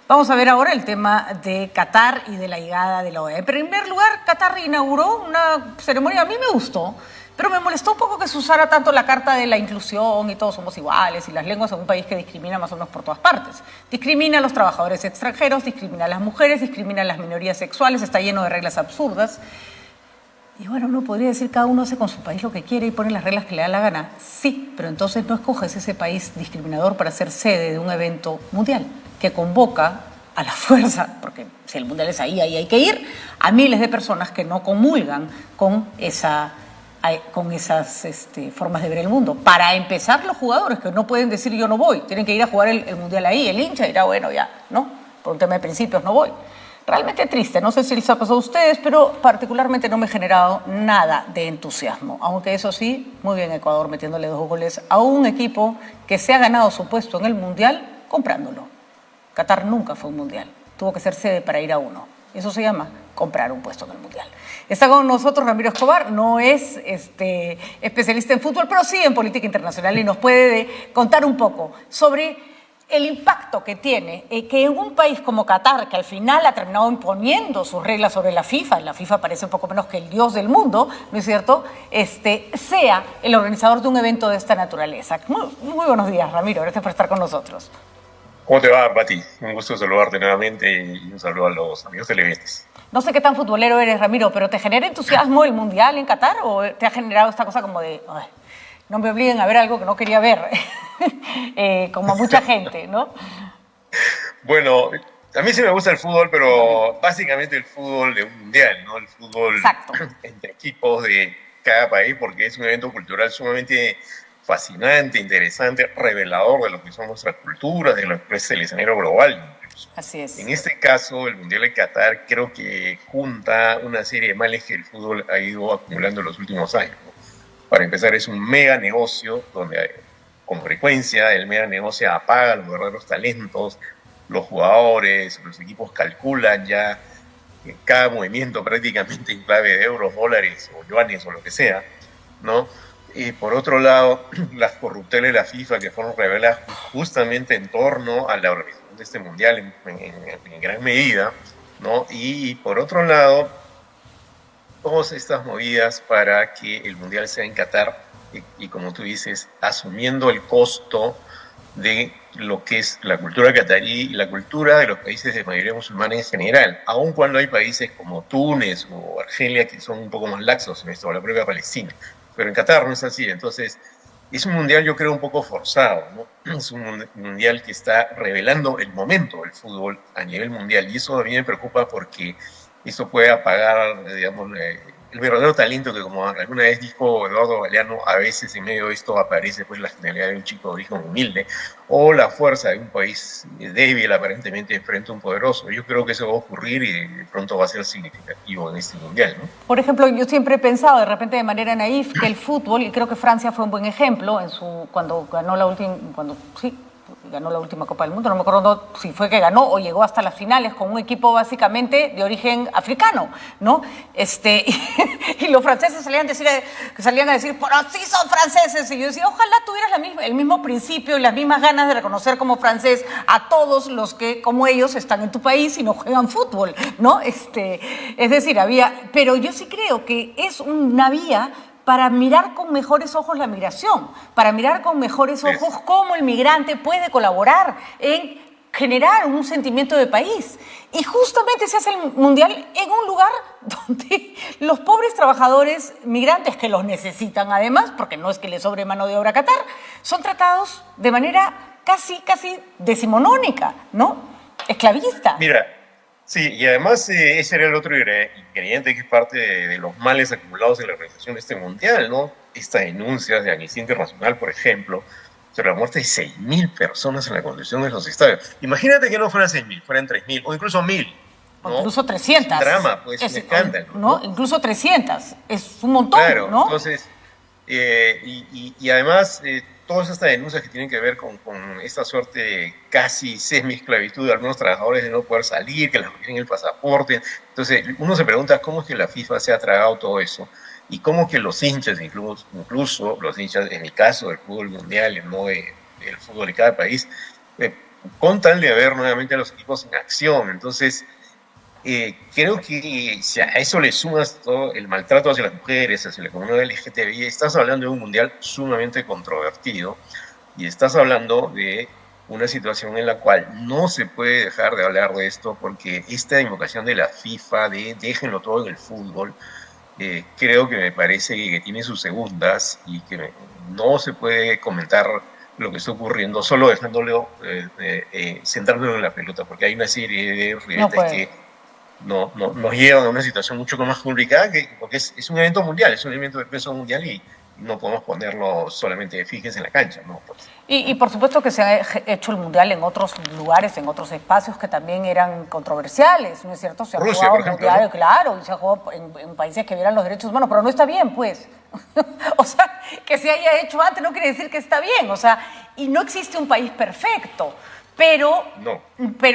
Vamos a ver ahora el tema de Qatar y de la llegada de la OEA. En primer lugar, Qatar inauguró una ceremonia, a mí me gustó, pero me molestó un poco que se usara tanto la carta de la inclusión y todos somos iguales y las lenguas en un país que discrimina más o menos por todas partes. Discrimina a los trabajadores extranjeros, discrimina a las mujeres, discrimina a las minorías sexuales, está lleno de reglas absurdas. Y bueno, uno podría decir cada uno hace con su país lo que quiere y pone las reglas que le da la gana. Sí, pero entonces no escoges ese país discriminador para ser sede de un evento mundial que convoca a la fuerza, porque si el mundial es ahí hay que ir, a miles de personas que no comulgan con esas formas de ver el mundo. Para empezar, los jugadores que no pueden decir yo no voy, tienen que ir a jugar el mundial ahí, el hincha dirá bueno ya, ¿no? Por un tema de principios no voy. Realmente triste, no sé si les ha pasado a ustedes, pero particularmente no me ha generado nada de entusiasmo. Aunque eso sí, muy bien Ecuador metiéndole 2 goles a un equipo que se ha ganado su puesto en el Mundial comprándolo. Qatar nunca fue un Mundial, tuvo que ser sede para ir a uno. Eso se llama comprar un puesto en el Mundial. Está con nosotros Ramiro Escobar, no es especialista en fútbol, pero sí en política internacional y nos puede contar un poco sobre el impacto que tiene que en un país como Qatar, que al final ha terminado imponiendo sus reglas sobre la FIFA parece un poco menos que el dios del mundo, ¿no es cierto?, sea el organizador de un evento de esta naturaleza. Muy buenos días, Ramiro, gracias por estar con nosotros. ¿Cómo te va, Pati? Un gusto saludarte nuevamente y un saludo a los amigos televidentes. No sé qué tan futbolero eres, Ramiro, pero ¿te genera entusiasmo el Mundial en Qatar o te ha generado esta cosa como de ay, no me obliguen a ver algo que no quería ver? Como mucha gente, ¿no? Bueno, a mí sí me gusta el fútbol, pero básicamente el fútbol de un mundial, ¿no? El fútbol Exacto. Entre equipos de cada país, porque es un evento cultural sumamente fascinante, interesante, revelador de lo que son nuestras culturas, de lo que es el escenario global. Incluso. Así es. En este caso, el Mundial de Qatar creo que junta una serie de males que el fútbol ha ido acumulando en los últimos años, ¿no? Para empezar, es un mega negocio donde con frecuencia el mega negocio apaga los verdaderos talentos, los jugadores, los equipos calculan ya cada movimiento prácticamente en clave de euros, dólares o yuanes o lo que sea, ¿no? Y por otro lado, las corruptelas de la FIFA que fueron reveladas justamente en torno a la organización de este mundial en gran medida, ¿no? Y por otro lado, todas estas movidas para que el mundial sea en Qatar y como tú dices, asumiendo el costo de lo que es la cultura catarí y la cultura de los países de mayoría musulmana en general, aun cuando hay países como Túnez o Argelia que son un poco más laxos en esto, o la propia Palestina, pero en Qatar no es así. Entonces es un mundial yo creo un poco forzado, ¿no? Es un mundial que está revelando el momento del fútbol a nivel mundial y eso a mí me preocupa porque eso puede apagar, digamos, el verdadero talento que, como alguna vez dijo Eduardo Galeano, a veces en medio de esto aparece pues la genialidad de un chico de origen humilde o la fuerza de un país débil aparentemente frente a un poderoso. Yo creo que eso va a ocurrir y de pronto va a ser significativo en este mundial, ¿no? Por ejemplo, yo siempre he pensado de repente de manera naif que el fútbol, y creo que Francia fue un buen ejemplo cuando ganó la última Copa del Mundo, no me acuerdo si fue que ganó o llegó hasta las finales con un equipo básicamente de origen africano, ¿no? Y los franceses salían a decir, pero sí son franceses, y yo decía, ojalá tuvieras el mismo principio y las mismas ganas de reconocer como francés a todos los que, como ellos, están en tu país y no juegan fútbol, ¿no? Es decir, pero yo sí creo que es una vía para mirar con mejores ojos la migración, para mirar con mejores ojos cómo el migrante puede colaborar en generar un sentimiento de país. Y justamente se hace el mundial en un lugar donde los pobres trabajadores migrantes, que los necesitan además, porque no es que les sobre mano de obra a Qatar, son tratados de manera casi decimonónica, ¿no? Esclavista. Mira, sí, y además ese era el otro ingrediente que es parte de los males acumulados en la organización de este mundial, ¿no? Estas denuncias de Amnistía Internacional, por ejemplo, sobre la muerte de 6.000 personas en la construcción de los estadios. Imagínate que no fueran 6.000, fueran 3.000 o incluso 1.000. ¿no? O incluso 300. Es un drama, pues, un escándalo. ¿no? Incluso 300. Es un montón, claro, ¿no? Entonces, y además, todas estas denuncias que tienen que ver con esta suerte de casi semi-esclavitud de algunos trabajadores de no poder salir, que les retienen el pasaporte. Entonces, uno se pregunta cómo es que la FIFA se ha tragado todo eso y cómo que los hinchas, incluso los hinchas, en el caso del fútbol mundial y no del fútbol de cada país, con tal de ver nuevamente a los equipos en acción. Entonces, creo que si a eso le sumas todo el maltrato hacia las mujeres, hacia la comunidad LGTBI, estás hablando de un mundial sumamente controvertido y estás hablando de una situación en la cual no se puede dejar de hablar de esto porque esta invocación de la FIFA de déjenlo todo en el fútbol, creo que me parece que tiene sus segundas y que no se puede comentar lo que está ocurriendo solo dejándolo, centrándolo en la pelota, porque hay una serie de ribetes que nos llevan a una situación mucho más complicada, porque es un evento mundial, es un evento de peso mundial y no podemos ponerlo solamente fíjense en la cancha, ¿no? Pues. Y por supuesto que se ha hecho el Mundial en otros lugares, en otros espacios que también eran controversiales, ¿no es cierto? Se ha Rusia, jugado por ejemplo, Mundial, ¿no? claro, y se ha jugado en países que violan los derechos humanos, pero no está bien, pues. O sea, que se haya hecho antes no quiere decir que está bien, o sea, y no existe un país perfecto. Pero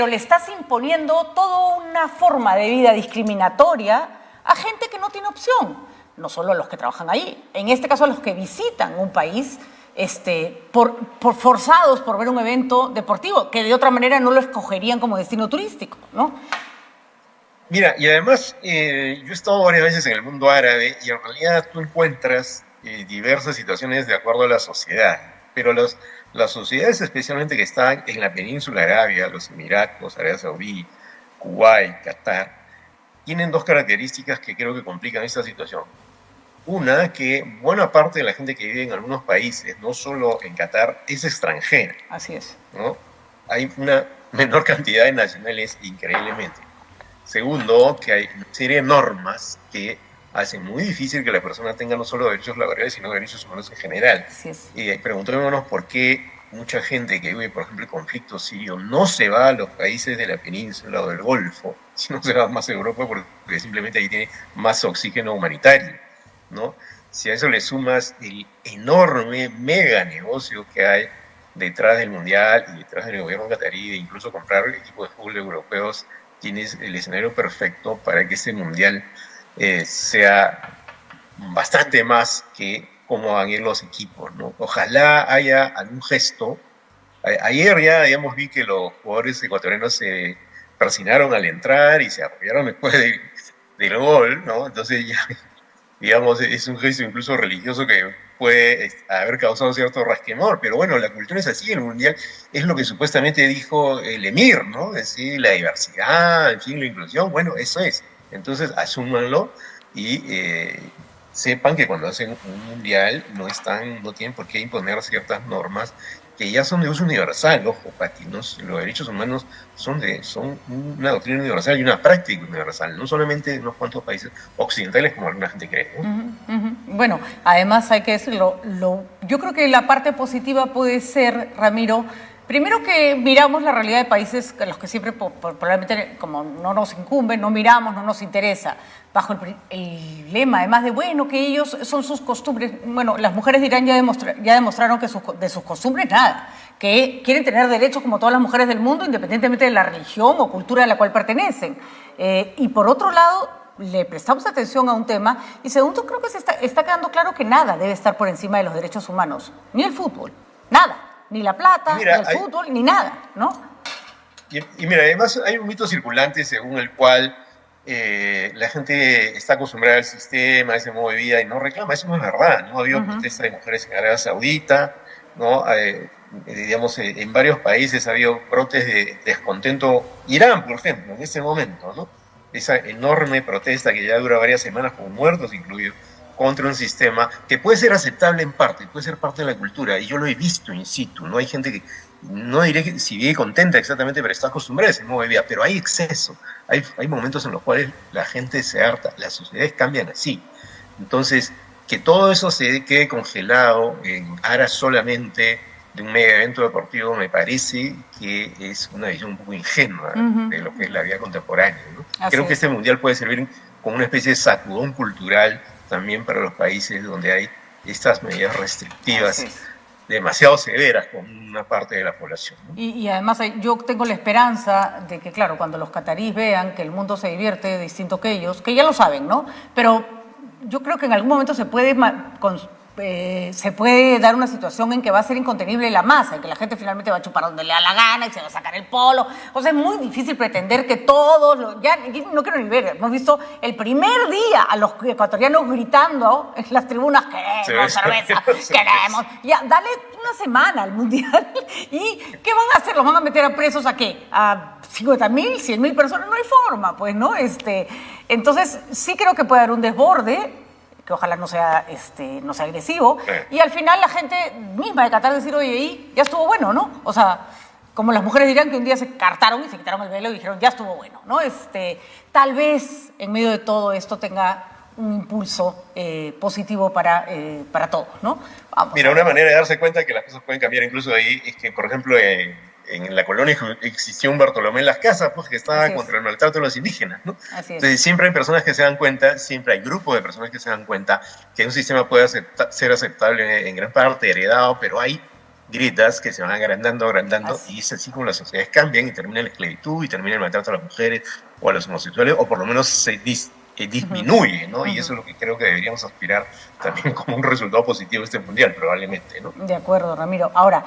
le estás imponiendo toda una forma de vida discriminatoria a gente que no tiene opción. No solo a los que trabajan ahí, en este caso a los que visitan un país por forzados por ver un evento deportivo, que de otra manera no lo escogerían como destino turístico, ¿no? Mira, y además yo he estado varias veces en el mundo árabe y en realidad tú encuentras diversas situaciones de acuerdo a la sociedad, pero las sociedades especialmente que están en la península arábiga, los Emiratos, Arabia Saudí, Kuwait, Qatar, tienen dos características que creo que complican esta situación. Una, que buena parte de la gente que vive en algunos países, no solo en Qatar, es extranjera. Así es. ¿No? Hay una menor cantidad de nacionales increíblemente. Segundo, que hay una serie de normas que hacen muy difícil que la persona tenga no solo derechos laborales, sino derechos humanos en general. Así es. Y preguntémonos por qué mucha gente que vive, por ejemplo, el conflicto sirio, no se va a los países de la península o del Golfo, sino se va más a Europa porque simplemente ahí tiene más oxígeno humanitario, ¿no? Si a eso le sumas el enorme mega negocio que hay detrás del Mundial y detrás del gobierno catarí de incluso comprar equipos de fútbol europeos, tienes el escenario perfecto para que este Mundial sea bastante más que cómo van a ir los equipos, ¿no? Ojalá haya algún gesto. Ayer ya, digamos, vi que los jugadores ecuatorianos se persinaron al entrar y se apoyaron después del gol, ¿no? Entonces ya, digamos, es un gesto incluso religioso que puede haber causado cierto rasquemor, pero bueno, la cultura es así, el Mundial es lo que supuestamente dijo el emir, ¿no? Es decir, la diversidad, en fin, la inclusión, bueno, eso es. Entonces, asúmanlo y sepan que cuando hacen un mundial no tienen por qué imponer ciertas normas que ya son de uso universal. Ojo, Pati, los derechos humanos son una doctrina universal y una práctica universal, no solamente en unos cuantos países occidentales como alguna gente cree, ¿no? Bueno, además hay que decirlo, yo creo que la parte positiva puede ser, Ramiro, primero que miramos la realidad de países a los que siempre probablemente como no nos incumben, no miramos, no nos interesa, bajo el lema además de, bueno, que ellos son sus costumbres. Bueno, las mujeres de Irán ya demostraron que de sus costumbres nada, que quieren tener derechos como todas las mujeres del mundo, independientemente de la religión o cultura a la cual pertenecen. Y por otro lado, le prestamos atención a un tema y segundo, creo que está quedando claro que nada debe estar por encima de los derechos humanos, ni el fútbol, nada. Ni la plata, ni el fútbol, ni nada, ¿no? Y mira, además hay un mito circulante según el cual la gente está acostumbrada al sistema, a ese modo de vida y no reclama. Eso no es verdad, ¿no? Ha habido protestas de mujeres en Arabia Saudita, ¿no? Digamos, en varios países ha habido brotes de descontento. Irán, por ejemplo, en ese momento, ¿no? Esa enorme protesta que ya dura varias semanas con muertos incluidos, contra un sistema que puede ser aceptable en parte, puede ser parte de la cultura, y yo lo he visto in situ, ¿no? Hay gente que, no diré que si vive contenta exactamente, pero está acostumbrada a ese modo de vida, pero hay exceso, hay momentos en los cuales la gente se harta, las sociedades cambian así. Entonces, que todo eso se quede congelado en aras solamente de un mega evento deportivo me parece que es una visión un poco ingenua de lo que es la vida contemporánea, ¿no? Creo que este mundial puede servir como una especie de sacudón cultural también para los países donde hay estas medidas restrictivas demasiado severas con una parte de la población, ¿no? Y además yo tengo la esperanza de que, claro, cuando los cataríes vean que el mundo se divierte distinto que ellos, que ya lo saben, ¿no? Pero yo creo que en algún momento se puede se puede dar una situación en que va a ser incontenible la masa, en que la gente finalmente va a chupar donde le da la gana y se va a sacar el polo. O sea, es muy difícil pretender que todos, ya no quiero ni ver, hemos visto el primer día a los ecuatorianos gritando en las tribunas, queremos cerveza, queremos. Ya, dale una semana al Mundial. ¿Y qué van a hacer? ¿Los van a meter a presos a qué? ¿A 50.000, 100.000 personas? No hay forma, pues, ¿no? Entonces, sí creo que puede haber un desborde, que ojalá no sea agresivo, y al final la gente misma de Qatar decir, oye, y ya estuvo bueno, ¿no? O sea, como las mujeres dirán que un día se cartaron y se quitaron el velo y dijeron, ya estuvo bueno, ¿no? Tal vez en medio de todo esto tenga un impulso positivo para todos, ¿no? Mira, una manera de darse cuenta que las cosas pueden cambiar incluso ahí es que, por ejemplo, en la colonia existió un Bartolomé en las Casas, pues, que estaba contra el maltrato de los indígenas, ¿no? Así es. Entonces, siempre hay personas que se dan cuenta, siempre hay grupos de personas que se dan cuenta que un sistema puede ser aceptable en gran parte, heredado, pero hay grietas que se van agrandando, y es así como las sociedades cambian y termina la esclavitud y termina el maltrato a las mujeres o a los homosexuales, o por lo menos se disminuye, ¿no? Y eso es lo que creo que deberíamos aspirar también como un resultado positivo de este mundial, probablemente, ¿no? De acuerdo, Ramiro. Ahora,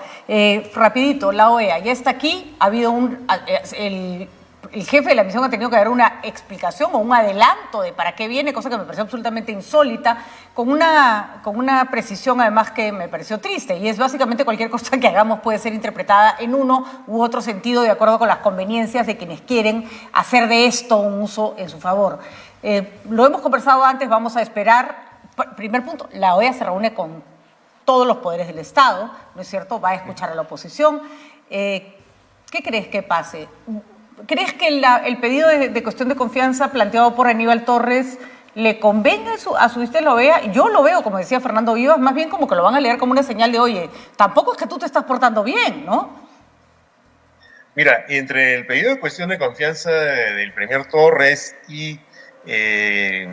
rapidito, la OEA ya está aquí, ha habido el jefe de la misión ha tenido que dar una explicación o un adelanto de para qué viene, cosa que me pareció absolutamente insólita, con una precisión además que me pareció triste, y es básicamente cualquier cosa que hagamos puede ser interpretada en uno u otro sentido de acuerdo con las conveniencias de quienes quieren hacer de esto un uso en su favor. Lo hemos conversado antes, vamos a esperar. Primer punto, la OEA se reúne con todos los poderes del Estado, ¿no es cierto? Va a escuchar a la oposición. ¿Qué crees que pase? ¿Crees que el pedido de cuestión de confianza planteado por Aníbal Torres le convenga a su vista la OEA? Yo lo veo, como decía Fernando Vivas, más bien como que lo van a leer como una señal de, oye, tampoco es que tú te estás portando bien, ¿no? Mira, entre el pedido de cuestión de confianza del premier Torres y el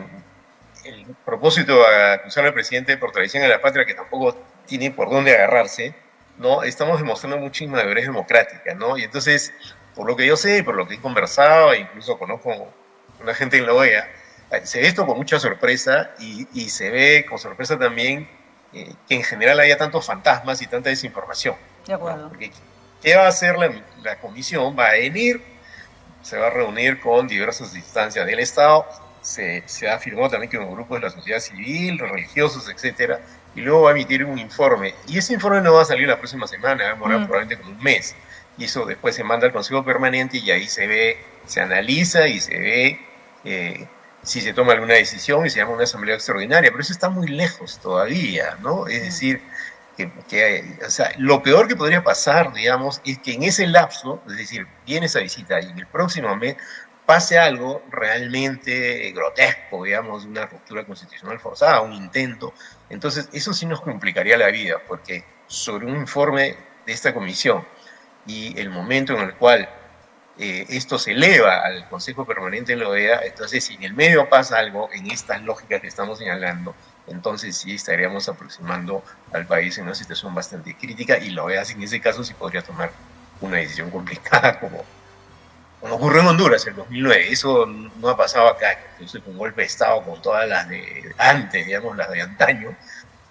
propósito de acusar al presidente por traición a la patria, que tampoco tiene por dónde agarrarse, ¿no? Estamos demostrando mucha inmadurez democrática, ¿no? Y entonces, por lo que yo sé, por lo que he conversado, e incluso conozco una gente en la OEA, se ve esto con mucha sorpresa y se ve con sorpresa también que en general haya tantos fantasmas y tanta desinformación. De acuerdo. Porque, ¿qué va a hacer la comisión? Va a venir, se va a reunir con diversas instancias del Estado, se afirmó también que un grupo de la sociedad civil, religiosos, etcétera, y luego va a emitir un informe. Y ese informe no va a salir la próxima semana, va a demorar probablemente como un mes. Y eso después se manda al Consejo Permanente y ahí se ve, se analiza y se ve si se toma alguna decisión y se llama una asamblea extraordinaria. Pero eso está muy lejos todavía, ¿no? Es decir, o sea, lo peor que podría pasar, digamos, es que en ese lapso, es decir, viene esa visita y en el próximo mes pase algo realmente grotesco, digamos, una ruptura constitucional forzada, un intento. Entonces, eso sí nos complicaría la vida, porque sobre un informe de esta comisión y el momento en el cual esto se eleva al Consejo Permanente de la OEA, entonces si en el medio pasa algo en estas lógicas que estamos señalando, entonces sí estaríamos aproximando al país en una situación bastante crítica, y la OEA en ese caso sí podría tomar una decisión complicada, como ocurrió en Honduras en 2009. Eso no ha pasado acá, entonces un golpe de Estado con todas las de antes, digamos, las de antaño,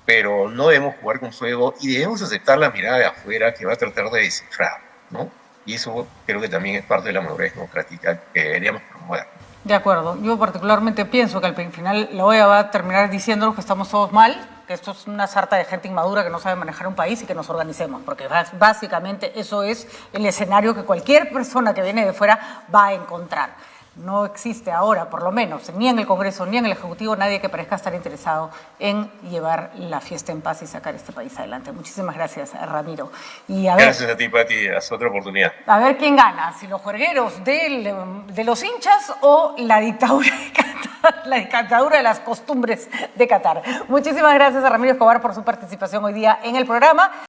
pero no debemos jugar con fuego y debemos aceptar la mirada de afuera que va a tratar de descifrar, ¿no? Y eso creo que también es parte de la madurez democrática que deberíamos promover. De acuerdo. Yo particularmente pienso que al final la OEA va a terminar diciéndonos que estamos todos mal, que esto es una sarta de gente inmadura que no sabe manejar un país y que nos organicemos, porque básicamente eso es el escenario que cualquier persona que viene de fuera va a encontrar. No existe ahora, por lo menos, ni en el Congreso ni en el Ejecutivo, nadie que parezca estar interesado en llevar la fiesta en paz y sacar este país adelante. Muchísimas gracias, Ramiro. Y gracias a ti, Pati. Hasta otra oportunidad. A ver quién gana, si los juergueros de los hinchas o la dictadura de Qatar, la dictadura de las costumbres de Qatar. Muchísimas gracias a Ramiro Escobar por su participación hoy día en el programa.